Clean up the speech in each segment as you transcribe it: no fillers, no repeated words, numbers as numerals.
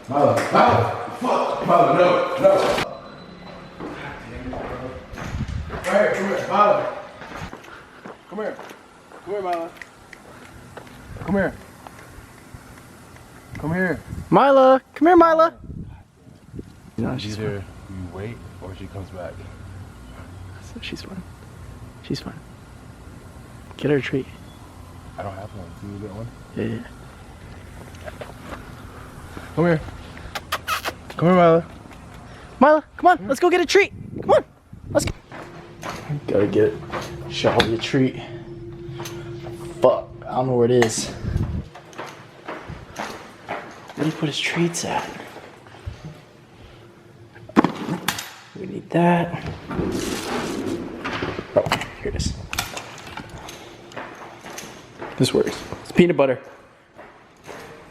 Milo, fuck, Milo, no. Right here, come here, Milo. Come here, Milo. Come here. Come here. Mila, come here, Mila. No, she's either you wait or she comes back. So she's fine. She's fine. Get her a treat. I don't have one. Can you get one? Yeah. Come here. Come here, Milo. Mila, come on, let's go get a treat. Come on, let's go. Gotta get Shawley a treat. Fuck, I don't know where it is. Where did he put his treats at? We need that. Oh, here it is. This works. It's peanut butter.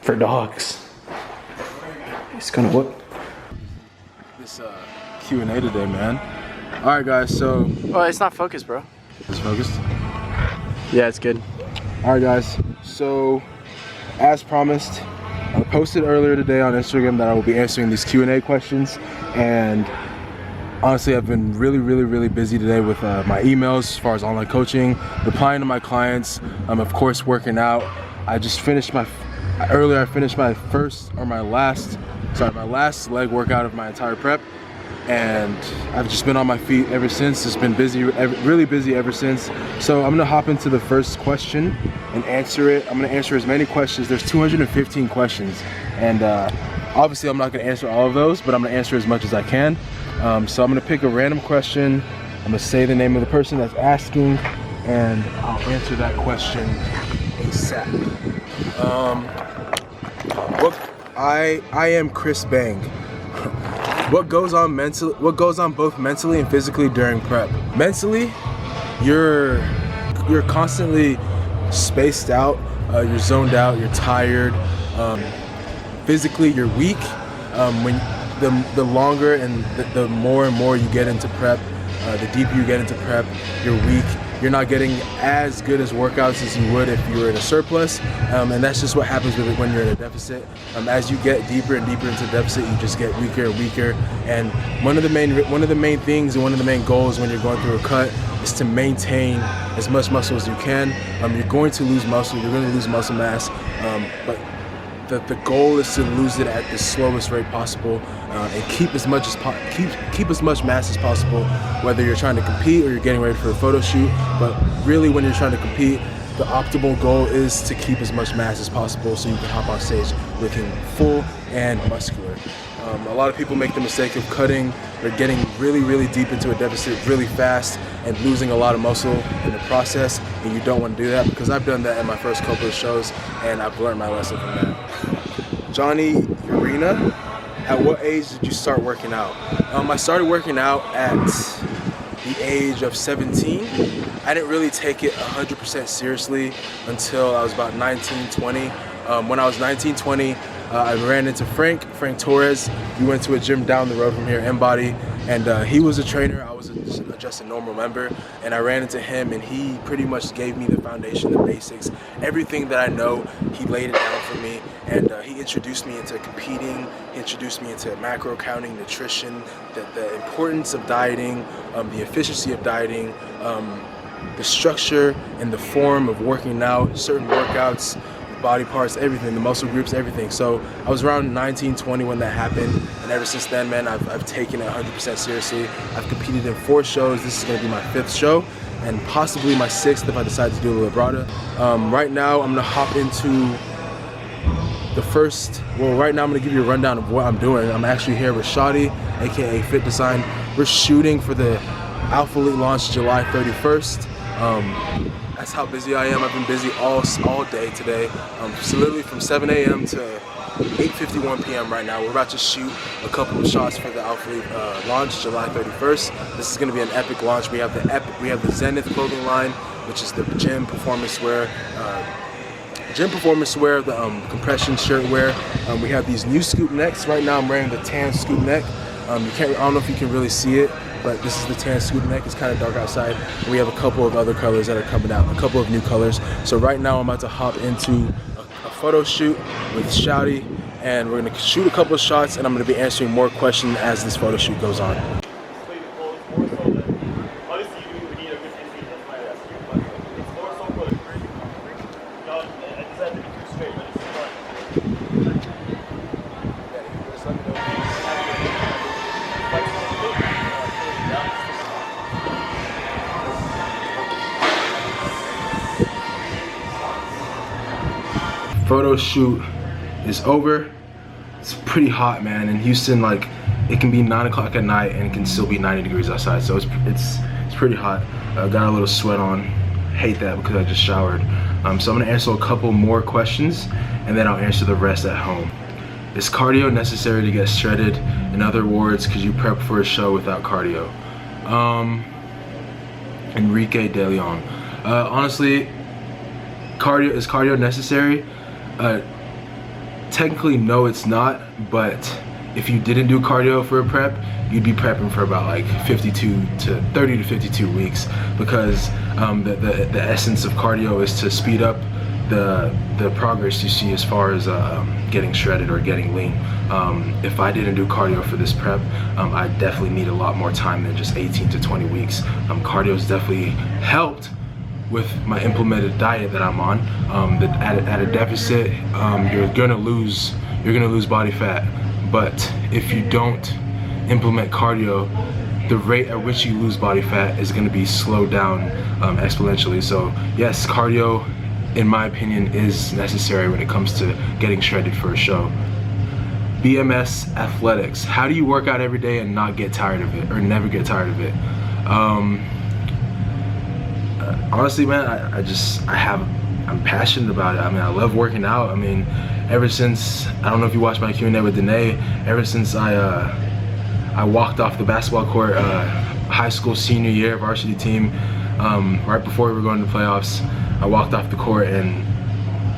For dogs. It's gonna whoop. This Q&A today, man. Alright guys, so... Oh, it's not focused, bro. Is it focused? Yeah, it's good. Alright guys, so as promised, I posted earlier today on Instagram that I will be answering these Q&A questions, and honestly I've been really busy today with my emails as far as online coaching, replying to my clients, of course working out. I just finished my my last leg workout of my entire prep, and I've just been on my feet ever since. It's been busy, really busy ever since. So I'm gonna hop into the first question and answer it. I'm gonna answer as many questions. There's 215 questions, and obviously I'm not gonna answer all of those, but I'm gonna answer as much as I can. So I'm gonna pick a random question. I'm gonna say the name of the person that's asking, and I'll answer that question ASAP. I am Chris Bang. What goes on both mentally and physically during prep? Mentally, you're constantly spaced out, you're zoned out, you're tired. Physically, you're weak. When the longer and the more and more you get into prep, the deeper you get into prep, you're weak. You're not getting as good as workouts as you would if you were in a surplus, and that's just what happens with it when you're in a deficit. As you get deeper and deeper into the deficit, you just get weaker and weaker. And one of the main things and one of the main goals when you're going through a cut is to maintain as much muscle as you can. You're going to lose muscle, you're going to lose muscle mass, but the goal is to lose it at the slowest rate possible, and keep as much mass as possible, whether you're trying to compete or you're getting ready for a photo shoot. But really, when you're trying to compete, the optimal goal is to keep as much mass as possible so you can hop on stage looking full and muscular. A lot of people make the mistake of cutting or getting really deep into a deficit really fast and losing a lot of muscle in the process, and you don't want to do that, because I've done that in my first couple of shows and I've learned my lesson from that. Johnny Urena, at what age did you start working out? I started working out at the age of 17. I didn't really take it 100% seriously until I was about 19, 20. When I was 19, 20, I ran into Frank Torres. We went to a gym down the road from here, Embody, and he was a trainer. I was just a normal member, and I ran into him, and he pretty much gave me the foundation, the basics, everything that I know. He laid it down for me, and he introduced me into competing. He introduced me into macro counting, nutrition, the importance of dieting, the efficiency of dieting, the structure and the form of working out, certain workouts, body parts, everything, the muscle groups, everything. So I was around 19, 20 when that happened, and ever since then, man, I've taken it 100% seriously. I've competed in 4 shows. This is going to be my 5th show, and possibly my 6th if I decide to do a Librata. Right now, I'm going to hop into the first, right now I'm going to give you a rundown of what I'm doing. I'm actually here with Shawley, aka Fit Design. We're shooting for the Alpha Elite launch July 31st. That's how busy I am. I've been busy all day today. So literally from 7 a.m. to 8:51 p.m. right now. We're about to shoot a couple of shots for the Alpha Elite launch July 31st. This is going to be an epic launch. We have the Zenith clothing line, which is the gym performance wear, the compression shirt wear. We have these new scoop necks. Right now I'm wearing the tan scoop neck. I don't know if you can really see it, but this is the tan scoop neck. It's kind of dark outside. We have a couple of other colors that are coming out, a couple of new colors. So right now I'm about to hop into a photo shoot with Shawley, and we're gonna shoot a couple of shots, and I'm gonna be answering more questions as this photo shoot goes on. Photo shoot is over. It's pretty hot, man. In Houston, like, it can be 9 o'clock at night and it can still be 90 degrees outside, so it's pretty hot. Got a little sweat on. Hate that because I just showered. So I'm gonna answer a couple more questions and then I'll answer the rest at home. Is cardio necessary to get shredded? In other words, could you prep for a show without cardio? Enrique De Leon. Honestly, is cardio necessary? Technically, no, it's not, but if you didn't do cardio for a prep, you'd be prepping for about like 30 to 52 weeks, because the essence of cardio is to speed up the progress you see as far as getting shredded or getting lean. If I didn't do cardio for this prep, I definitely need a lot more time than just 18 to 20 weeks. Cardio's definitely helped with my implemented diet that I'm on. At a deficit, you're gonna lose body fat. But if you don't implement cardio, the rate at which you lose body fat is gonna be slowed down exponentially. So yes, cardio, in my opinion, is necessary when it comes to getting shredded for a show. BMS athletics. How do you work out every day and not get tired of it, or never get tired of it? Honestly, man, I'm passionate about it. I mean, I love working out. I mean, ever since, I don't know if you watched my Q&A with Danae, ever since I walked off the basketball court high school senior year varsity team, right before we were going to the playoffs, I walked off the court, and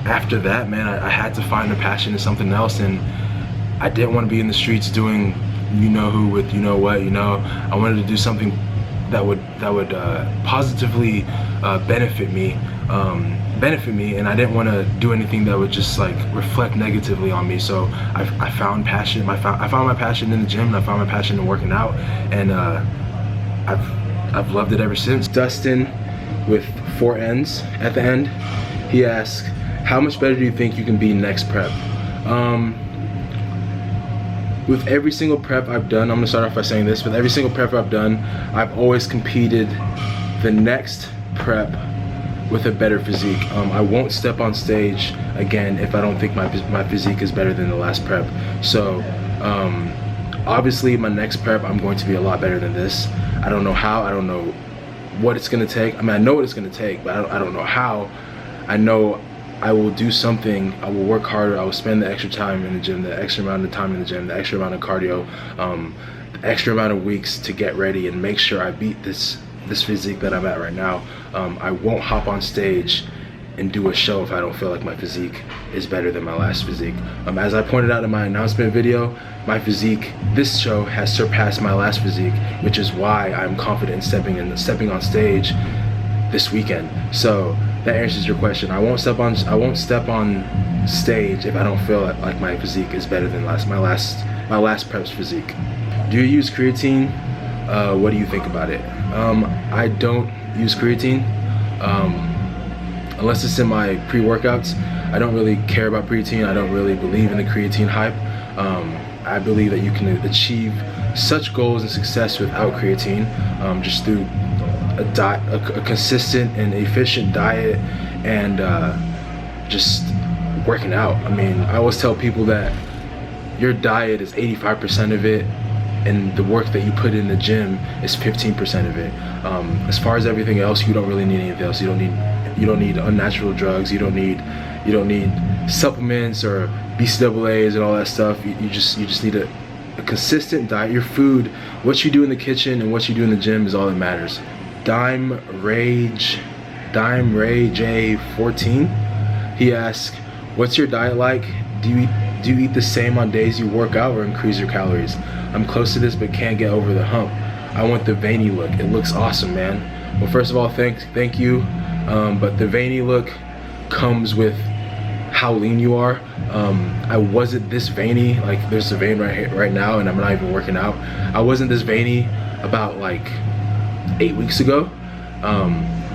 after that, man, I had to find a passion in something else, and I didn't want to be in the streets doing you know who with you know what, you know. I wanted to do something that would positively benefit me, and I didn't want to do anything that would just like reflect negatively on me. So I found passion. I found my passion in the gym, and I found my passion in working out, and I've loved it ever since. Dustin, with 4 N's at the end, he asked, how much better do you think you can be next prep? With every single prep I've done, I'm gonna start off by saying this, with every single prep I've done, I've always competed the next prep with a better physique. I won't step on stage again if I don't think my physique is better than the last prep. So obviously my next prep, I'm going to be a lot better than this. I don't know how, I don't know what it's gonna take. I mean, I know what it's gonna take, but I don't know how. I know I will do something, I will work harder, I will spend the extra time in the gym, the extra amount of time in the gym, the extra amount of cardio, the extra amount of weeks to get ready and make sure I beat this physique that I'm at right now. I won't hop on stage and do a show if I don't feel like my physique is better than my last physique. As I pointed out in my announcement video, my physique, this show has surpassed my last physique, which is why I'm confident in stepping on stage this weekend. So that answers your question. I won't step on stage if I don't feel like my physique is better than my last prep's physique. Do you use creatine? What do you think about it? I don't use creatine unless it's in my pre-workouts. I don't really care about creatine. I don't really believe in the creatine hype. I believe that you can achieve such goals and success without creatine, just through a consistent and efficient diet and just working out. I mean, I always tell people that your diet is 85% of it, and the work that you put in the gym is 15% of it. As far as everything else, you don't really need anything else. You don't need unnatural drugs. You don't need supplements or BCAAs and all that stuff. You just need a consistent diet. Your food, what you do in the kitchen and what you do in the gym is all that matters. Dime Ray J14, he asks, what's your diet like? Do you eat the same on days you work out or increase your calories? I'm close to this but can't get over the hump. I want the veiny look. It looks awesome, man. Well, first of all, thank you. But the veiny look comes with how lean you are. I wasn't this veiny, like there's a vein right here, right now, and I'm not even working out. I wasn't this veiny about like 8 weeks ago.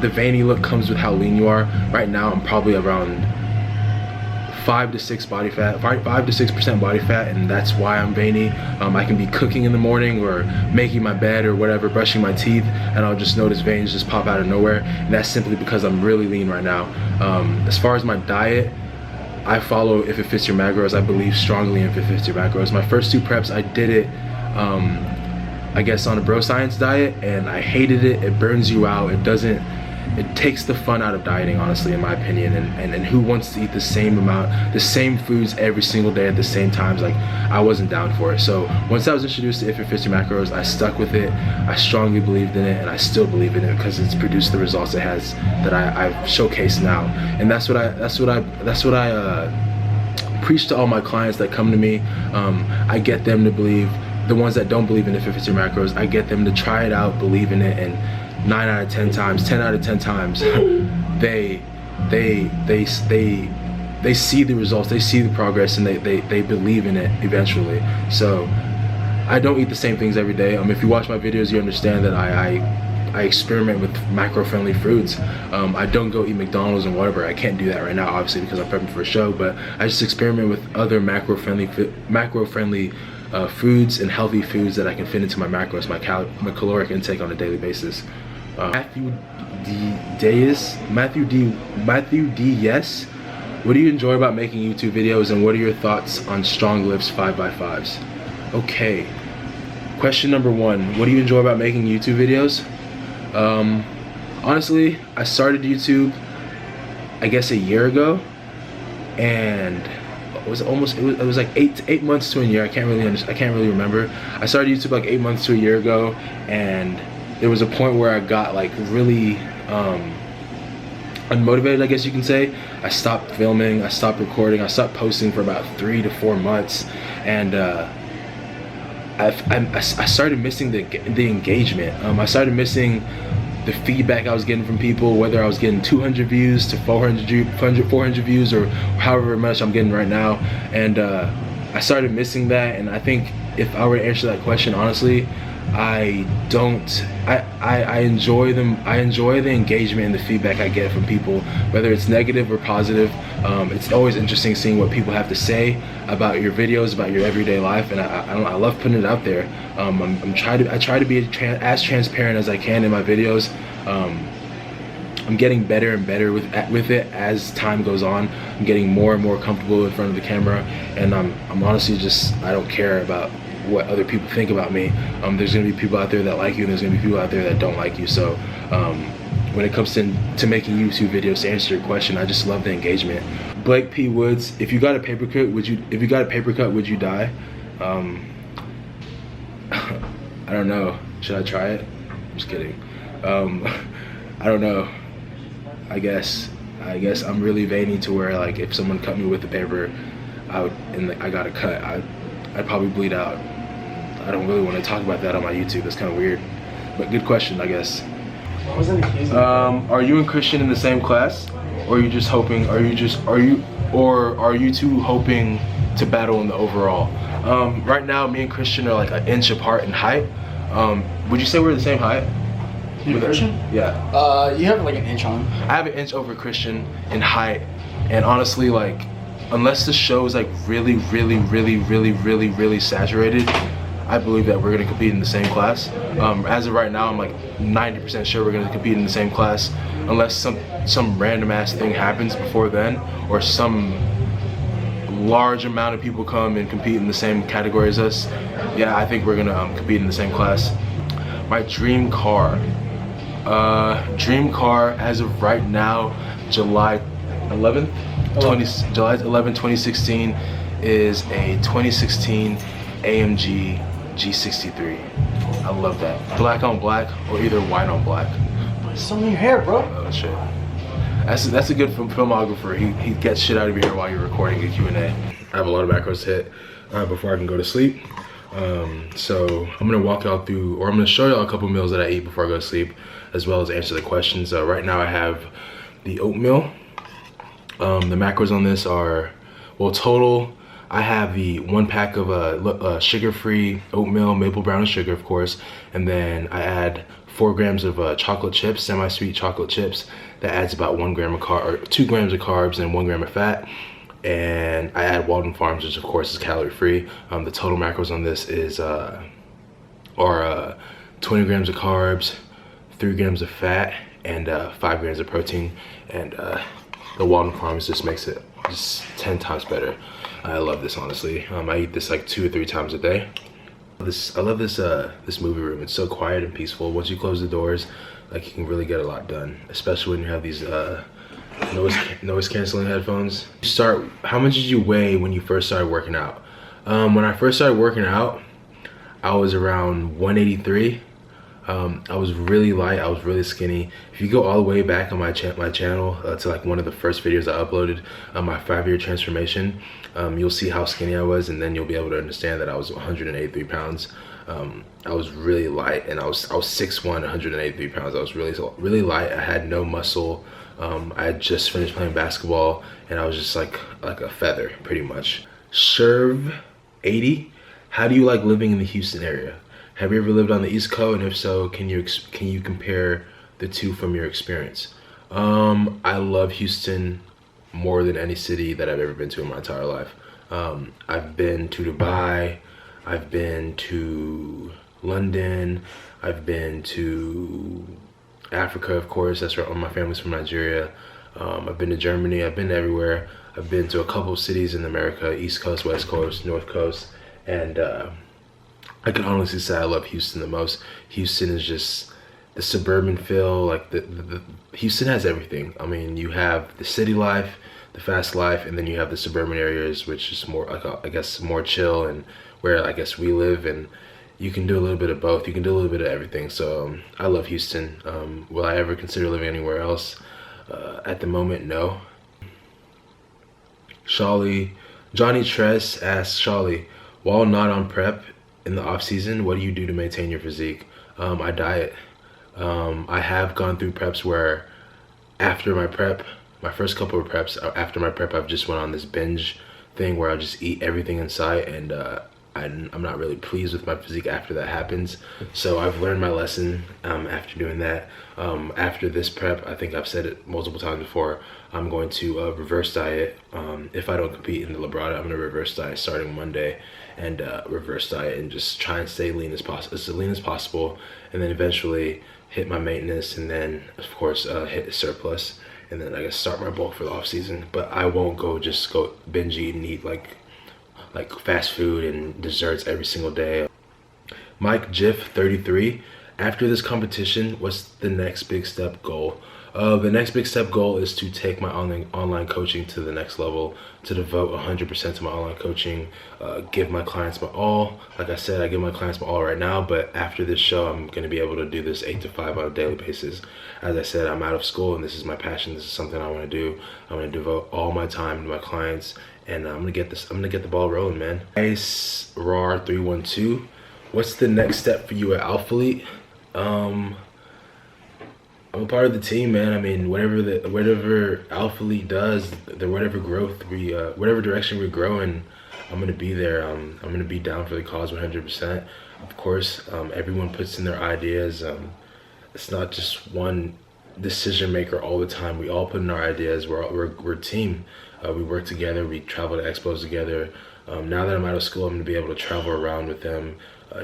The veiny look comes with how lean you are. Right now I'm probably around 5 to 6% body fat, and that's why I'm veiny. I can be cooking in the morning or making my bed or whatever, brushing my teeth, and I'll just notice veins just pop out of nowhere, and that's simply because I'm really lean right now. As far as my diet, I follow If It Fits Your Macros. I believe strongly in If It Fits Your Macros. My first 2 preps, I did it I guess on a bro science diet, and I hated it. It burns you out. It takes the fun out of dieting, honestly, in my opinion. And who wants to eat the same amount, the same foods every single day at the same times? Like, I wasn't down for it. So once I was introduced to If It Fits Your Macros, I stuck with it. I strongly believed in it, and I still believe in it because it's produced the results it has that I've showcased now. And that's what I preach to all my clients that come to me. I get them to believe. The ones that don't believe in If It Fits Your Macros, I get them to try it out, believe in it, and 9 out of 10 times, 10 out of 10 times, they see the results, they see the progress, and they believe in it eventually. So I don't eat the same things every day. If you watch my videos, you understand that I experiment with macro-friendly foods. I don't go eat McDonald's and whatever. I can't do that right now, obviously, because I'm prepping for a show, but I just experiment with other macro-friendly foods and healthy foods that I can fit into my macros, my caloric intake on a daily basis. Matthew D. Yes. What do you enjoy about making YouTube videos, and what are your thoughts on strong lifts 5x5s? Okay. Question number 1. What do you enjoy about making YouTube videos? Honestly, I started YouTube, I guess, a year ago, and it was like 8 months to a year. I can't really remember. I started YouTube like 8 months to a year ago, and there was a point where I got like really unmotivated, I guess you can say. I stopped filming, I stopped recording, I stopped posting for about 3 to 4 months, and I started missing the engagement. I started missing the feedback I was getting from people, whether I was getting 200 views to 400 views, or however much I'm getting right now. And I started missing that, and I think if I were to answer that question honestly, I enjoy them. I enjoy the engagement and the feedback I get from people, whether it's negative or positive. It's always interesting seeing what people have to say about your videos, about your everyday life, and I love putting it out there. I try to be as transparent as I can in my videos. I'm getting better and better with it as time goes on. I'm getting more and more comfortable in front of the camera, and I'm honestly just, I don't care about what other people think about me. There's gonna be people out there that like you, and there's gonna be people out there that don't like you. So when it comes to making YouTube videos, to answer your question, I just love the engagement. Blake P. Woods, if you got a paper cut, would you die? I don't know. Should I try it? I'm just kidding. I don't know. I guess I'm really veiny to where, like, if someone cut me with the paper, I got a cut, I'd probably bleed out. I don't really want to talk about that on my YouTube. That's kind of weird. But good question, I guess. Are you and Christian in the same class, or are you just hoping? Are you two hoping to battle in the overall? Right now, me and Christian are like an inch apart in height. Would you say we're the same height? You and Christian? Yeah. You have like an inch on. I have an inch over Christian in height, and honestly, like, unless the show is like really saturated, I believe that we're gonna compete in the same class. As of right now, I'm like 90% sure we're gonna compete in the same class, unless some random ass thing happens before then, or some large amount of people come and compete in the same category as us. Yeah, I think we're gonna compete in the same class. My dream car as of right now, July 11th, 2016, is a 2016 AMG G63. I love that. Black on black, or either white on black. It's on your hair, bro. Oh shit. That's a good filmographer. He gets shit out of your hair while you're recording a Q&A. I have a lot of macros to hit before I can go to sleep. So I'm gonna walk y'all through, or I'm gonna show y'all a couple meals that I eat before I go to sleep, as well as answer the questions. Right now I have the oatmeal. The macros on this are, well, total, I have the 1 pack of sugar-free oatmeal, maple brown and sugar, of course, and then I add 4 grams of chocolate chips, semi-sweet chocolate chips. That adds about 1 gram of 2 grams of carbs and 1 gram of fat. And I add Walden Farms, which of course is calorie-free. The total macros on this is 20 grams of carbs, 3 grams of fat, and 5 grams of protein. And the Walden Farms just makes it just 10 times better. I love this, honestly. I eat this like 2 or 3 times a day. I love this movie room. It's so quiet and peaceful. Once you close the doors, like, you can really get a lot done, especially when you have these noise canceling headphones. How much did you weigh when you first started working out? When I first started working out, I was around 183. I was really light, I was really skinny. If you go all the way back on my channel to like one of the first videos I uploaded, my 5-year transformation, you'll see how skinny I was, and then you'll be able to understand that I was 183 pounds. I was really light, and I was 6'1", 183 pounds. I was really light. I had no muscle. I had just finished playing basketball, and I was just like a feather, pretty much. Sherv 80, how do you like living in the Houston area? Have you ever lived on the East Coast, and if so, can you compare the two from your experience? I love Houston more than any city that I've ever been to in my entire life. I've been to Dubai, I've been to London, I've been to Africa, of course. That's where all my family's from, Nigeria. I've been to Germany, I've been everywhere. I've been to a couple of cities in America, East Coast, West Coast, North Coast, and I can honestly say I love Houston the most. Houston is just the suburban feel. Like Houston has everything. I mean, you have the city life, the fast life, and then you have the suburban areas, which is more like I guess more chill, and where I guess we live, and you can do a little bit of both. You can do a little bit of everything. So I love Houston. Will I ever consider living anywhere else? At the moment, no. Johnny Tress asks, Shawley, while not on prep in the off season, what do you do to maintain your physique? I diet. I have gone through preps where after my first couple of preps, after my prep, I've just went on this binge thing where I just eat everything in sight, and I'm not really pleased with my physique after that happens. So I've learned my lesson after doing that. After this prep, I think I've said it multiple times before, I'm going to reverse diet. If I don't compete in the Labrada, I'm going to reverse diet starting Monday, and reverse diet and just try and stay lean as possible, and then eventually hit my maintenance, and then of course hit the surplus, and then I guess start my bulk for the off season. But I won't just go binge eat and eat like fast food and desserts every single day. Mike Jiff 33, after this competition, what's the next big step goal? The next big step goal is to take my online coaching to the next level, to devote 100% to my online coaching, give my clients my all. Like I said, I give my clients my all right now, but after this show, I'm going to be able to do this 8 to 5 on a daily basis. As I said, I'm out of school, and this is my passion. This is something I want to do. I'm going to devote all my time to my clients, and I'm going to get the ball rolling, man. Nice RAR 312. What's the next step for you at Alphalete? I'm a part of the team, man. I mean, whatever Alphalete does, whatever direction we grow in, I'm gonna be there. I'm gonna be down for the cause 100%. Of course, everyone puts in their ideas. It's not just one decision maker all the time. We all put in our ideas. We're a team. We work together. We travel to expos together. Now that I'm out of school, I'm gonna be able to travel around with them,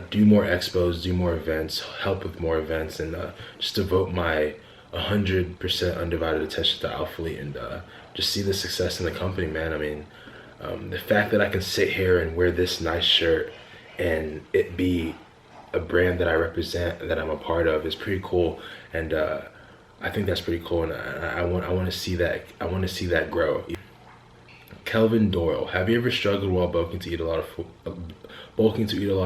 do more expos, do more events, help with more events, and just devote my 100% undivided attention to Alphalete, and just see the success in the company, man. I mean, the fact that I can sit here and wear this nice shirt and it be a brand that I represent, that I'm a part of, is pretty cool. And I think that's pretty cool, and I want to see that. I want to see that grow. Kelvin Doyle, have you ever struggled while bulking to eat a lot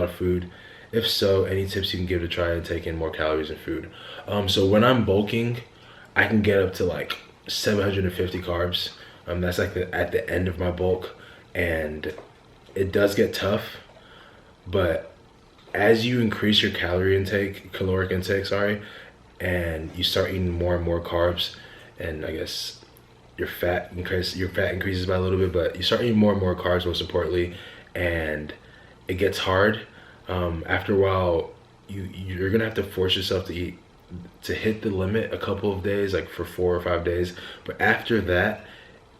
of food? If so, any tips you can give to try and take in more calories and food? So when I'm bulking, I can get up to like 750 carbs. That's like at the end of my bulk, and it does get tough. But as you increase your caloric intake, and you start eating more and more carbs, and I guess your fat increases by a little bit, but you start eating more and more carbs, most importantly, and it gets hard. After a while, you're gonna have to force yourself to hit the limit a couple of days, like for 4 or 5 days. But after that,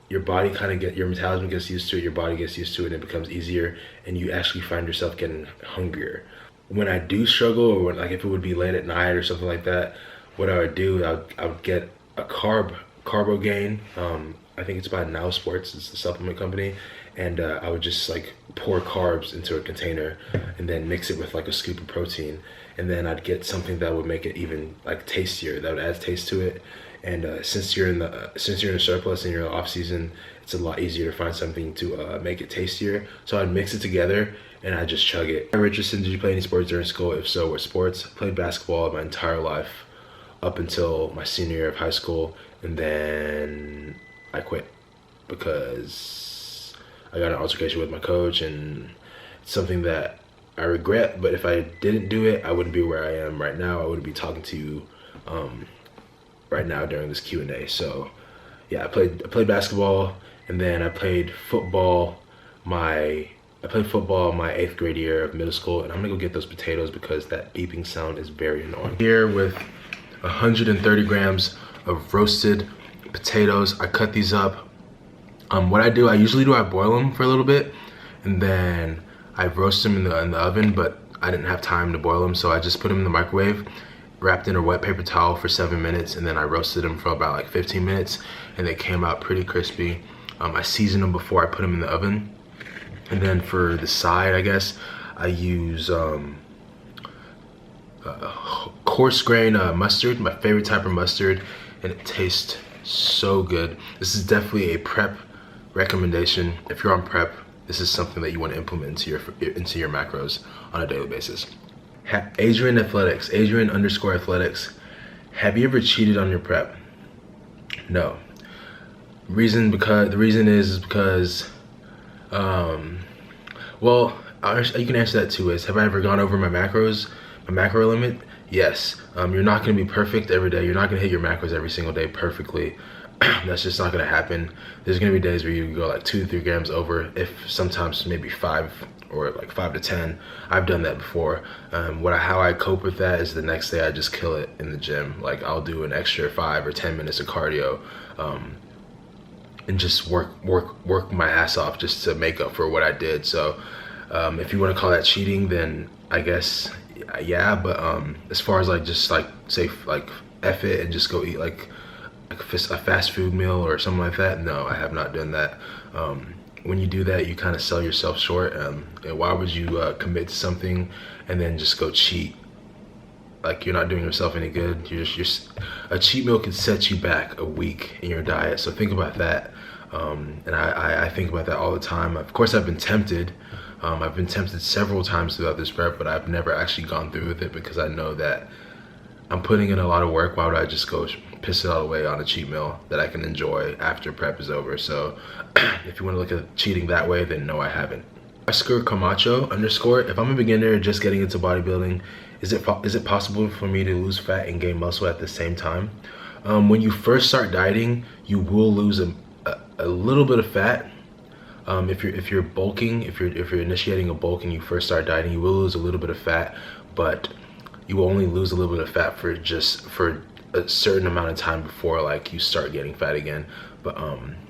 your body your metabolism gets used to it, your body gets used to it, and it becomes easier, and you actually find yourself getting hungrier. When I do struggle, or when, like if it would be late at night or something like that, what I would do, I would get a Carbo Gain. I think it's by Now Sports, it's the supplement company, and I would just like pour carbs into a container and then mix it with like a scoop of protein, and then I'd get something that would make it even like tastier, that would add taste to it. And since you're in a surplus and you're off season, it's a lot easier to find something to make it tastier. So I'd mix it together and I just chug it. Richardson, did you play any sports during school? If so, what sports? I played basketball my entire life up until my senior year of high school, and then I quit because I got an altercation with my coach, and it's something that I regret. But if I didn't do it, I wouldn't be where I am right now. I wouldn't be talking to you right now during this Q&A. So yeah, I played basketball, and then I played football my 8th grade year of middle school. And I'm gonna go get those potatoes because that beeping sound is very annoying. Here with 130 grams of roasted potatoes. I cut these up. What I usually I boil them for a little bit, and then I roast them in the oven, but I didn't have time to boil them, so I just put them in the microwave, wrapped in a wet paper towel for 7 minutes, and then I roasted them for about like 15 minutes, and they came out pretty crispy. I seasoned them before I put them in the oven. And then for the side, I guess, I use coarse grain mustard, my favorite type of mustard, and it tastes so good. This is definitely a prep recommendation. If you're on prep, this is something that you want to implement into your macros on a daily basis. Adrian _athletics. Have you ever cheated on your prep? No. The reason is because well, you can answer that 2 ways. Have I ever gone over my macro limit? Yes. You're not going to be perfect every day. You're not going to hit your macros every single day perfectly. That's just not going to happen. There's going to be days where you go like 2 to 3 grams over, if sometimes maybe 5 or like 5 to 10. I've done that before. How I cope with that is the next day I just kill it in the gym. Like I'll do an extra 5 or 10 minutes of cardio, and just work my ass off just to make up for what I did. So if you want to call that cheating, then I guess yeah. But as far as like just like say like F it and just go eat like a fast food meal or something like that, no, I have not done that. When you do that, you kind of sell yourself short. And why would you commit to something and then just go cheat? Like, you're not doing yourself any good. A cheat meal could set you back a week in your diet. So think about that. And I think about that all the time. Of course, I've been tempted. I've been tempted several times throughout this prep, but I've never actually gone through with it because I know that I'm putting in a lot of work. Why would I just go piss it all away on a cheat meal that I can enjoy after prep is over? So if you want to look at cheating that way, then no, I haven't. Oscar Camacho _, if I'm a beginner just getting into bodybuilding, is it possible for me to lose fat and gain muscle at the same time? When you first start dieting, you will lose a little bit of fat. If you're bulking, if you're initiating a bulk and you first start dieting, you will lose a little bit of fat, but you will only lose a little bit of fat for a certain amount of time before like you start getting fat again. But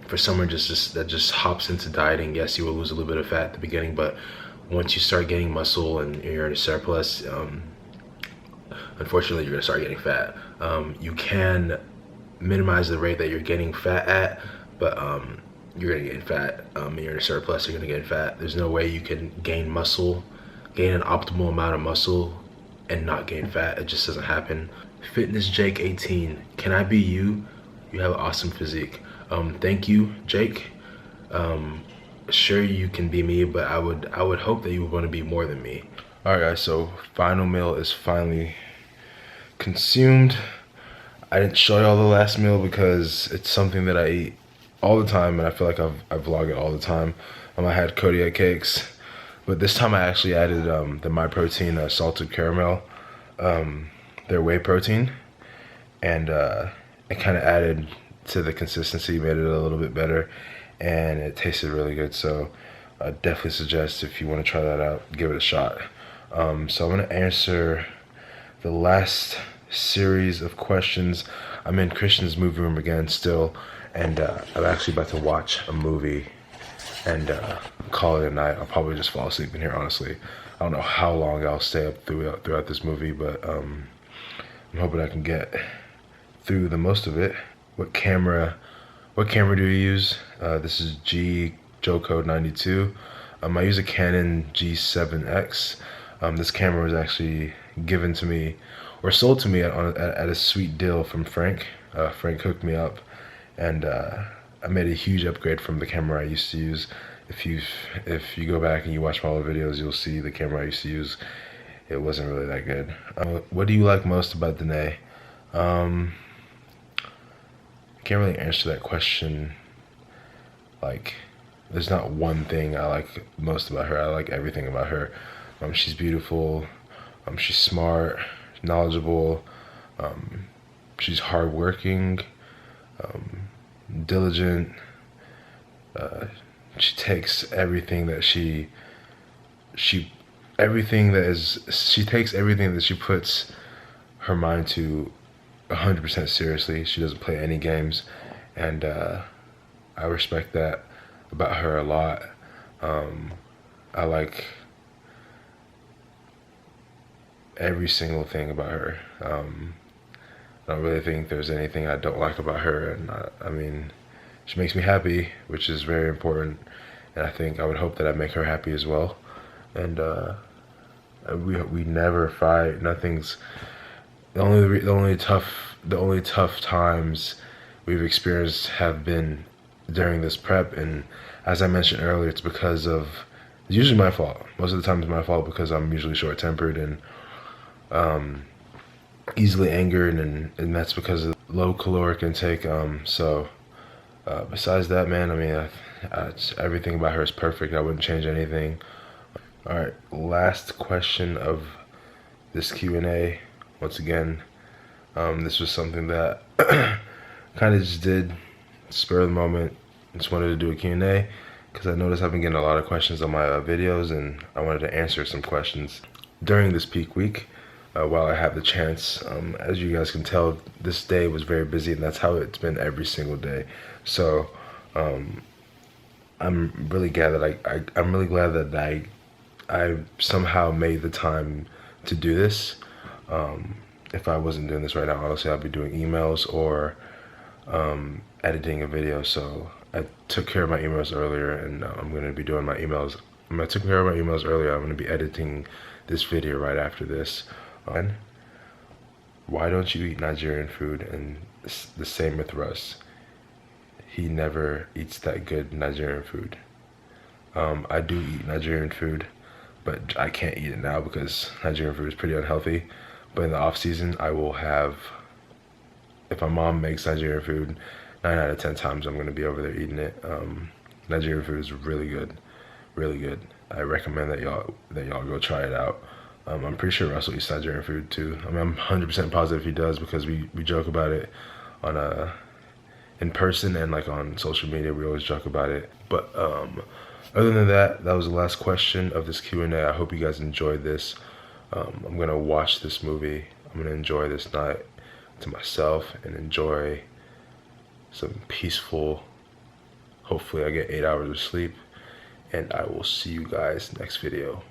for someone that just hops into dieting, yes, you will lose a little bit of fat at the beginning, but once you start getting muscle and you're in a surplus, unfortunately you're gonna start getting fat. You can minimize the rate that you're getting fat at, but you're gonna get fat. You're in a surplus, you're gonna get fat. There's no way you can gain an optimal amount of muscle and not gain fat. It just doesn't happen. Fitness Jake 18, can I be you? You have an awesome physique. Thank you, Jake. Sure, you can be me, but I would hope that you would want to be more than me. All right, guys. So final meal is finally consumed. I didn't show y'all the last meal because it's something that I eat all the time, and I feel like I vlog it all the time. I had Kodiak cakes, but this time I actually added the My Protein salted caramel, their whey protein, and it kind of added to the consistency, made it a little bit better, and it tasted really good. So I definitely suggest, if you want to try that out, give it a shot. So I'm going to answer the last series of questions. I'm in Christian's movie room again still, and I'm actually about to watch a movie and call it a night. I'll probably just fall asleep in here, honestly. I don't know how long I'll stay up throughout this movie, but I'm hoping I can get through the most of it. What camera do you use? This is Joe 92. I use a Canon G7X. This camera was actually given to me or sold to me at a sweet deal from Frank. Frank hooked me up, and I made a huge upgrade from the camera I used to use. If you go back and you watch my old videos, you'll see the camera I used to use. It wasn't really that good. What do you like most about Danae? I can't really answer that question. Like, there's not one thing I like most about her. I like everything about her. She's beautiful. She's smart, knowledgeable. She's hardworking, diligent. She takes everything that she takes everything that she puts her mind to 100% seriously. She doesn't play any games, and I respect that about her a lot. I like every single thing about her. I don't really think there's anything I don't like about her, and I mean, she makes me happy, which is very important, and I would hope that I make her happy as well. And we never fight. Nothing's the only tough times we've experienced have been during this prep, and as I mentioned earlier, it's usually my fault. Most of the time it's my fault because I'm usually short-tempered and easily angered, and that's because of low caloric intake. Besides that, man, I mean, everything about her is perfect. I wouldn't change anything. All right, last question of this Q&A. Once again, this was something that kind of just did spur of the moment. Just wanted to do a Q&A because I noticed I've been getting a lot of questions on my videos, and I wanted to answer some questions during this peak week while I have the chance. As you guys can tell, this day was very busy, and that's how it's been every single day. So I'm really glad that I somehow made the time to do this. If I wasn't doing this right now, honestly, I'd be doing emails or editing a video. So I took care of my emails earlier, and I'm going to be doing my emails. I took care of my emails earlier. I'm going to be editing this video right after this. Why don't you eat Nigerian food? And the same with Russ. He never eats that good Nigerian food. I do eat Nigerian food, but I can't eat it now because Nigerian food is pretty unhealthy. But in the off season, I will have, if my mom makes Nigerian food, 9 out of 10 times I'm going to be over there eating it. Nigerian food is really good, really good. I recommend that y'all go try it out. I'm pretty sure Russell eats Nigerian food too. I mean, I'm 100% positive he does because we joke about it on in person and like on social media. We always joke about it. But other than that, that was the last question of this Q&A. I hope you guys enjoyed this. I'm gonna watch this movie. I'm gonna enjoy this night to myself and enjoy some peaceful. Hopefully, I get 8 hours of sleep, and I will see you guys next video.